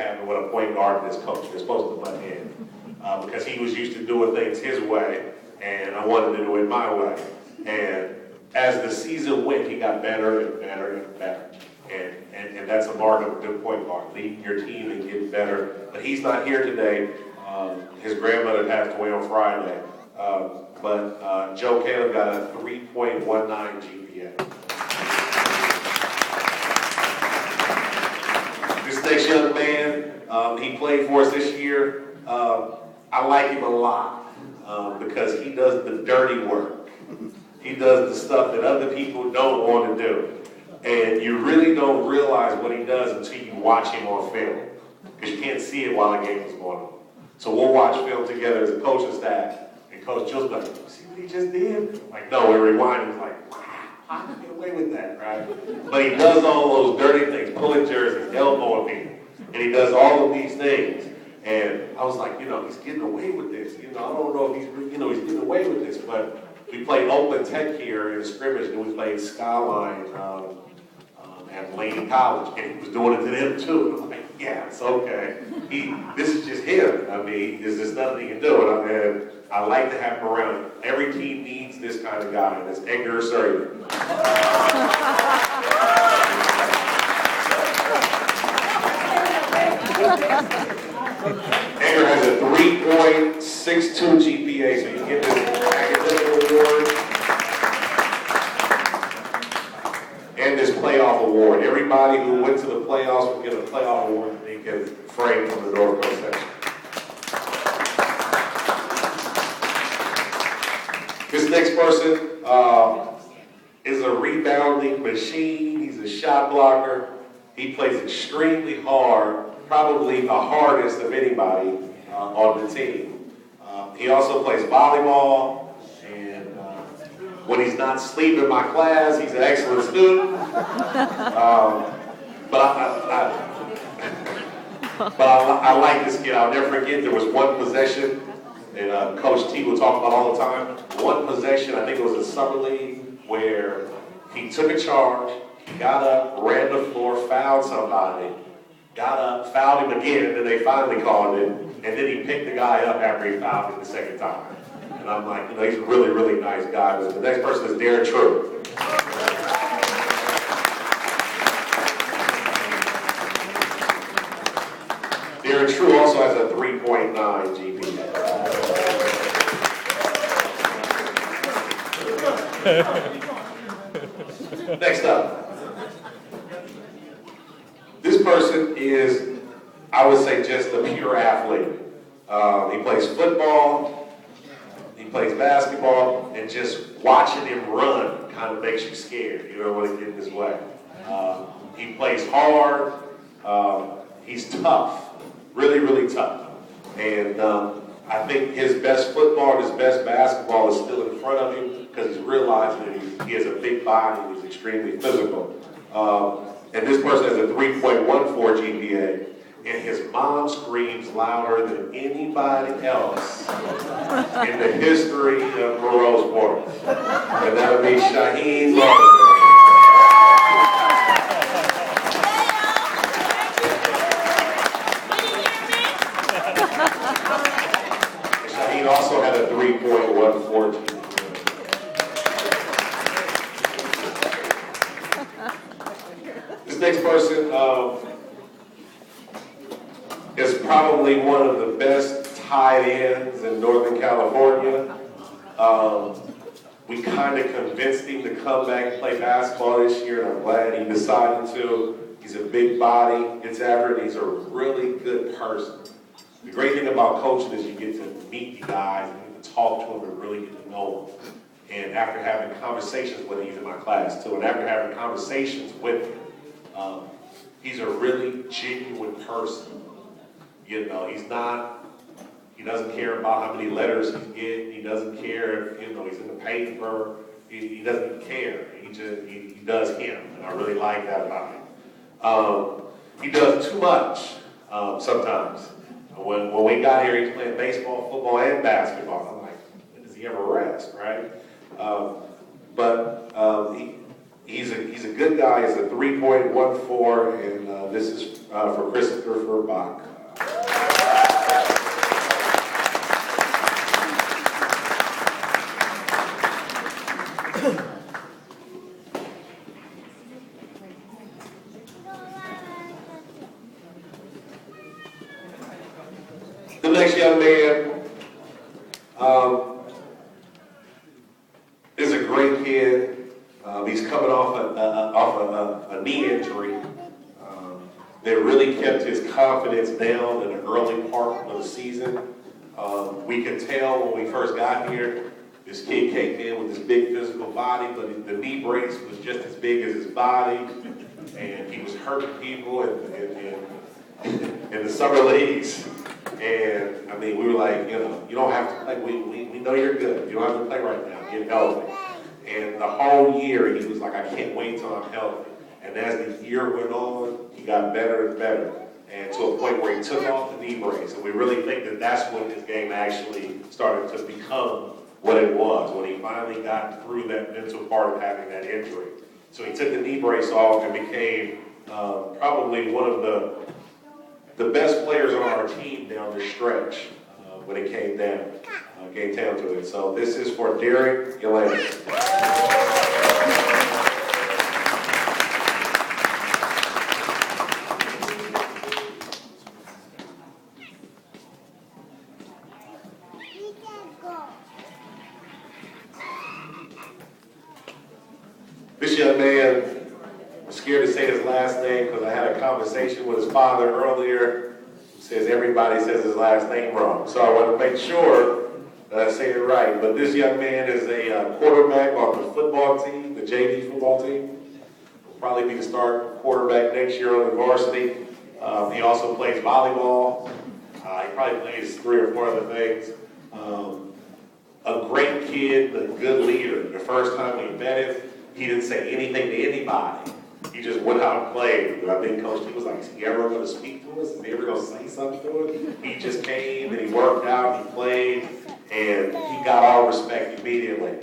happen with a point guard and his coach. They're supposed to butt in. Because he was used to doing things his way, and I wanted to do it my way. And as the season went, he got better and better and better. And that's a mark of a good point guard, leading your team and getting better. But he's not here today. His grandmother passed away on Friday. But Joe Caleb got a 3.19 GPA. This next young man, he played for us this year. I like him a lot because he does the dirty work. He does the stuff that other people don't want to do. And you really don't realize what he does until you watch him on film. Because you can't see it while the game is going on. So we'll watch film together as a coaching staff. And Coach Joe's like, see what he just did? I'm like, no, we rewind. He's like, wow, how did he get away with that, right? But he does all those dirty things, pulling jerseys, elbowing people. And he does all of these things. And I was like, he's getting away with this. I don't know if he's getting away with this. But we played Oakland Tech here in a scrimmage, and we played Skyline at Lane College, and he was doing it to them too. And I'm like, yeah, it's okay. This is just him. I mean, there's just nothing he can do. And I like to have him around. Every team needs this kind of guy, and it's Edgar. Edgar has a 3.62 GPA, so you get this academic award and this playoff award. Everybody who went to the playoffs will get a playoff award and they get framed from the North Coast section. This next person is a rebounding machine. He's a shot blocker. He plays extremely hard. Probably the hardest of anybody on the team. He also plays volleyball, and when he's not sleeping in my class, he's an excellent student. But I like this kid. I'll never forget, there was one possession, and Coach T will talk about all the time. One possession, I think it was in Summer League, where he took a charge, he got up, ran the floor, fouled somebody, got up, fouled him again, and then they finally called it, and then he picked the guy up after he fouled him the second time. And I'm like, he's a really, really nice guy. But the next person is Deryck. Deryck True also has a 3.9 GPA. Next up. This person is, I would say, just a pure athlete. He plays football, he plays basketball, and just watching him run kind of makes you scared. You don't want to get in his way. He plays hard. He's tough, really, really tough. And I think his best football and his best basketball is still in front of him because he's realizing that he has a big body and he's extremely physical. And this person has a 3.14 GPA, and his mom screams louder than anybody else in the history of Moreau sports. And that would be Shaheen Martin. Shaheen also had a 3.14 GPA. Next person is probably one of the best tight ends in Northern California. We kind of convinced him to come back and play basketball this year, and I'm glad he decided to. He's a big body, gets after it, he's a really good person. The great thing about coaching is you get to meet the guys and you get to talk to them and really get to know them. And after having conversations with him, he's in my class too, and after having conversations with him, he's a really genuine person. He doesn't care about how many letters he's getting. He doesn't care if, he's in the paper. He doesn't care. He does him, and I really like that about him. He does too much sometimes. When we got here, he's playing baseball, football, and basketball. I'm like, when does he ever rest, right? But he He's a good guy. He's a 3.14, and this is for Christopher Bacca. The next young man is a great kid. He's coming off a knee injury that really kept his confidence down in the early part of the season. We could tell when we first got here, this kid came in with this big physical body, but the knee brace was just as big as his body, and he was hurting people in the summer leagues. And I mean, we were like, you know, you don't have to play. We know you're good. You don't have to play right now. Get healthy. And the whole year, he was like, I can't wait till I'm healthy. And as the year went on, he got better and better. And to a point where he took off the knee brace. And we really think that that's when his game actually started to become what it was, when he finally got through that mental part of having that injury. So he took the knee brace off and became probably one of the best players on our team down the stretch when it came down to it. So this is for Deryck. This young man, I'm scared to say his last name because I had a conversation with his father earlier who says everybody says his last name wrong. So I want to make sure that I say it right. But this young man is a quarterback on the football team, the JV football team. Will probably be the starting quarterback next year on the varsity. He also plays volleyball. He probably plays 3 or 4 other things. A great kid, a good leader. The first time we met him, he didn't say anything to anybody. He just went out and played. I think Coach T was like, is he ever going to speak to us? Is he ever going to say something to us? He just came and he worked out, he played, and he got our respect immediately.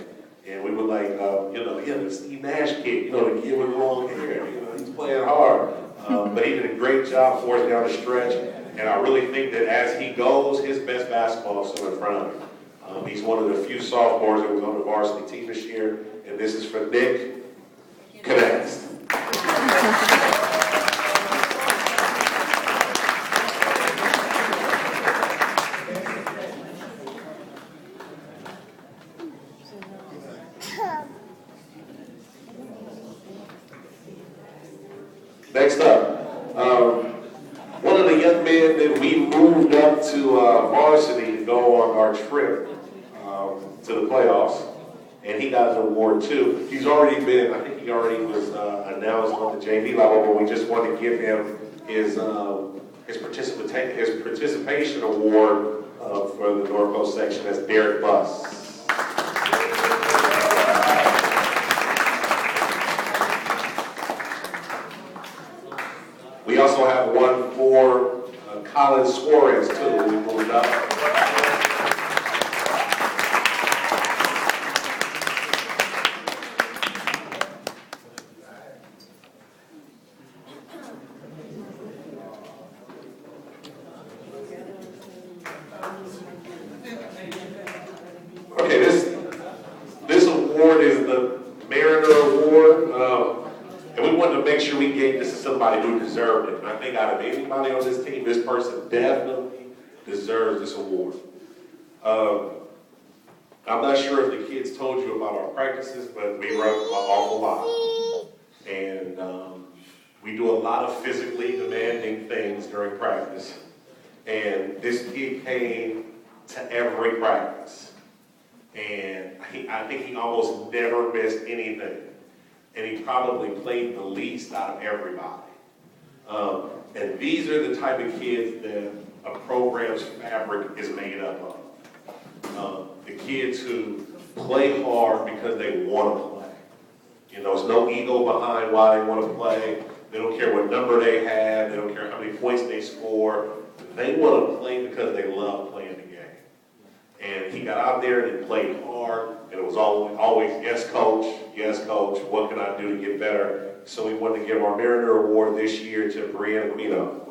And we were like, the Steve Nash kid, the kid with long hair, he's playing hard. But he did a great job for us down the stretch. And I really think that as he goes, his best basketball is still in front of him. He's one of the few sophomores that was on the varsity team this year. And this is for Nick Connects. Next up, one of the young men that we moved up to varsity to go on our trip to the playoffs, and he got an award too. He's already been, I think he already was announced on the JV level, but we just want to give him his participation award for the North Coast section. That's Deryck Buss. We also have one for Colin Suarez too. We moved up. Okay, this award is the Mariner Award, and we wanted to make sure we gave this to somebody who deserved it. And I think out of anybody on this team, this person definitely deserves this award. I'm not sure if the kids told you about our practices, but we run an awful lot. And we do a lot of physically demanding things during practice. And this kid came to every practice. And I think he almost never missed anything. And he probably played the least out of everybody. And these are the type of kids that a program's fabric is made up of. The kids who play hard because they want to play. There's no ego behind why they want to play. They don't care what number they have. They don't care how many points they score. They want to play because they love playing the game. And he got out there and he played hard, and it was always, yes, coach, what can I do to get better? So we wanted to give our Mariner Award this year to Brianna Guido.